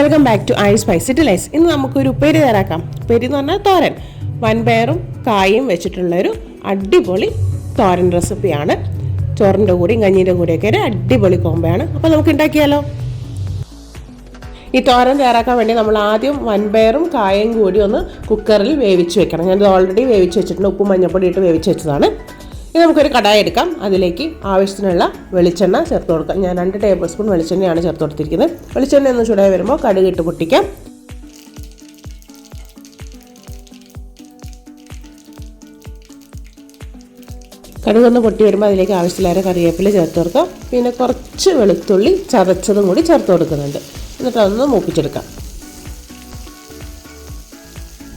Welcome back to I spicy delights. ഇന്ന് നമുക്കൊരു ഉപ്പേരി തയ്യാറാക്കാം. ഉപ്പേരി എന്ന് പറഞ്ഞാൽ തോരൻ, വൻപയറും കായും വെച്ചിട്ടുള്ളൊരു അടിപൊളി തോരൻ റെസിപ്പിയാണ്. ചോറിൻ്റെ കൂടെയും കഞ്ഞീൻ്റെ കൂടെയൊക്കെ ഒരു അടിപൊളി കോമ്പയാണ്. അപ്പോൾ നമുക്ക് ഉണ്ടാക്കിയാലോ. ഈ തോരൻ തയ്യാറാക്കാൻ വേണ്ടി നമ്മൾ ആദ്യം വൻപയറും കായും കൂടി ഒന്ന് കുക്കറിൽ വേവിച്ച് വെക്കണം. ഞാനിത് ഓൾറെഡി വേവിച്ച് വെച്ചിട്ടുണ്ട്, ഉപ്പും മഞ്ഞൾപ്പൊടി ഇട്ട് വേവിച്ച് വെച്ചതാണ്. ഇനി നമുക്കൊരു കടായി എടുക്കാം. അതിലേക്ക് ആവശ്യത്തിനുള്ള വെളിച്ചെണ്ണ ചേർത്ത് കൊടുക്കാം. ഞാൻ 2 ടേബിൾ സ്പൂൺ വെളിച്ചെണ്ണയാണ് ചേർത്ത് കൊടുത്തിരിക്കുന്നത്. വെളിച്ചെണ്ണ ഒന്ന് ചൂടായി വരുമ്പോൾ കടുക് ഇട്ട് പൊട്ടിക്കാം. കടുകൊന്ന് പൊട്ടി വരുമ്പോൾ അതിലേക്ക് ആവശ്യത്തിലേറെ കറിവേപ്പില ചേർത്ത് കൊടുക്കാം. പിന്നെ കുറച്ച് വെളുത്തുള്ളി ചതച്ചതും കൂടി ചേർത്ത് കൊടുക്കുന്നുണ്ട്. എന്നിട്ട് അതൊന്ന് മൂപ്പിച്ചെടുക്കാം.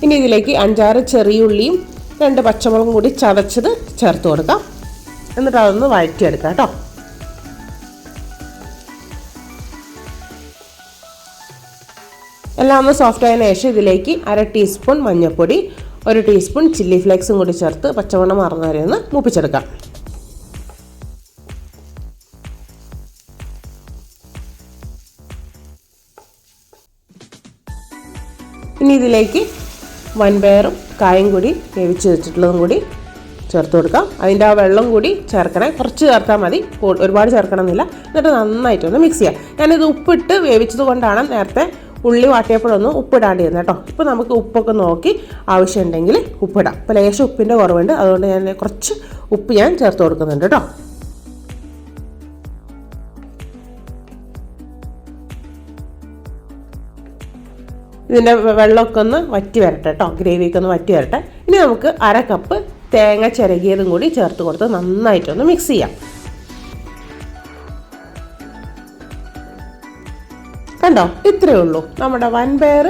ഇനി ഇതിലേക്ക് 5-6 ചെറിയ ഉള്ളിയും 2 പച്ചമുളകും കൂടി ചതച്ചത് ചേർത്ത് കൊടുക്കാം. എന്നിട്ട് അതൊന്ന് വഴറ്റിയെടുക്കാം കേട്ടോ. എല്ലാം ഒന്ന് സോഫ്റ്റ് ആയതിനു ശേഷം ഇതിലേക്ക് 1/2 ടീസ്പൂൺ മഞ്ഞൾപ്പൊടി, 1 ടീസ്പൂൺ ചില്ലി ഫ്ലേക്സും കൂടി ചേർത്ത് പച്ചമണം മാറുന്ന വരെ ഒന്ന് മൂപ്പിച്ചെടുക്കാം. ഇനി ഇതിലേക്ക് വൻപയറും കായും കൂടി വേവിച്ച് വെച്ചിട്ടുള്ളതും കൂടി ചേർത്ത് കൊടുക്കാം. അതിൻ്റെ ആ വെള്ളം കൂടി ചേർക്കണേ, കുറച്ച് ചേർത്താൽ മതി, ഒരുപാട് ചേർക്കണമെന്നില്ല. എന്നിട്ട് നന്നായിട്ടൊന്ന് മിക്സ് ചെയ്യാം. ഞാനിത് ഉപ്പിട്ട് വേവിച്ചത് കൊണ്ടാണ് നേരത്തെ ഉള്ളി വാട്ടിയപ്പോഴൊന്നും ഉപ്പിടാണ്ടിരുന്നത് കേട്ടോ. ഇപ്പോൾ നമുക്ക് ഉപ്പൊക്കെ നോക്കി ആവശ്യമുണ്ടെങ്കിൽ ഉപ്പിടാം. ഇപ്പോൾ ലേശം ഉപ്പിൻ്റെ കുറവുണ്ട്, അതുകൊണ്ട് ഞാൻ കുറച്ച് ഉപ്പ് ഞാൻ ചേർത്ത് കൊടുക്കുന്നുണ്ട് കേട്ടോ. ഇതിൻ്റെ വെള്ളമൊക്കെ ഒന്ന് വറ്റി വരട്ടെ കേട്ടോ, ഗ്രേവിയൊക്കെ ഒന്ന് വറ്റി വരട്ടെ. ഇനി നമുക്ക് 1/2 കപ്പ് തേങ്ങ ചിരകിയതും കൂടി ചേർത്ത് കൊടുത്ത് നന്നായിട്ടൊന്ന് മിക്സ് ചെയ്യാം. കണ്ടോ, ഇത്രയേ ഉള്ളൂ, നമ്മുടെ വൻപയർ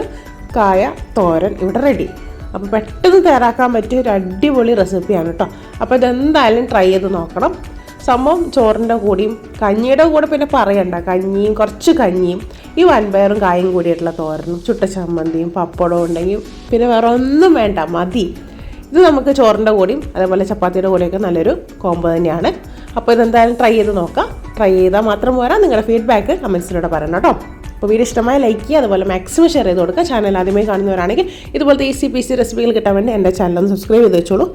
കായ തോരൻ ഇവിടെ റെഡി. അപ്പോൾ പെട്ടെന്ന് തയ്യാറാക്കാൻ പറ്റിയ ഒരു അടിപൊളി റെസിപ്പിയാണ് കേട്ടോ. അപ്പോൾ ഇതെന്തായാലും ട്രൈ ചെയ്ത് നോക്കണം. സംഭവം ചോറിൻ്റെ കൂടിയും കഞ്ഞിയുടെ കൂടെ പിന്നെ പറയണ്ട, കഞ്ഞിയും കുറച്ച് കഞ്ഞിയും ഈ വൻപയറും കായും കൂടിയിട്ടുള്ള തോരനും ചുട്ട ചമ്മന്തിയും പപ്പടവും ഉണ്ടെങ്കിൽ പിന്നെ വേറെ ഒന്നും വേണ്ട, മതി. ഇത് നമുക്ക് ചോറിൻ്റെ കൂടിയും അതേപോലെ ചപ്പാത്തിയുടെ കൂടെയൊക്കെ നല്ലൊരു കോംബോ തന്നെയാണ്. അപ്പോൾ ഇതെന്തായാലും ട്രൈ ചെയ്ത് നോക്കാം. ട്രൈ ചെയ്താൽ മാത്രം പോരാ, നിങ്ങളുടെ ഫീഡ്ബാക്ക് കമൻസിലൂടെ പറയണം കേട്ടോ. അപ്പോൾ വീഡിയോ ഇഷ്ടമായി ലൈക്ക് ചെയ്യുക, അതുപോലെ മാക്സിമം ഷെയർ ചെയ്ത് കൊടുക്കുക. ചാനൽ ആദ്യമായി കാണുന്നവരാണെങ്കിൽ ഇതുപോലത്തെ ഈസി പീസി റെസിപ്പികൾ കിട്ടാൻ വേണ്ടി എൻ്റെ ചാനൽ ഒന്ന് സബ്സ്ക്രൈബ് ചെയ്ത് വെച്ചോളൂ.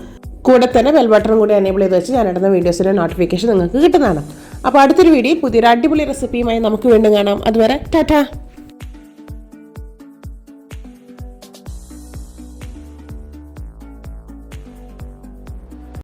കൂടെ തന്നെ ബെൽ ബട്ടൺ കൂടി എനേബിൾ ചെയ്ത് വെച്ച് ഞാൻ ഇടുന്ന വീഡിയോസിൻ്റെ നോട്ടിഫിക്കേഷൻ നിങ്ങൾക്ക് കിട്ടുന്നതാണ്. അപ്പോൾ അടുത്തൊരു വീഡിയോ പുതിയൊരു അടിപൊളി റെസിപ്പിയുമായി നമുക്ക് വീണ്ടും കാണാം. അതുവരെ ടാറ്റാ.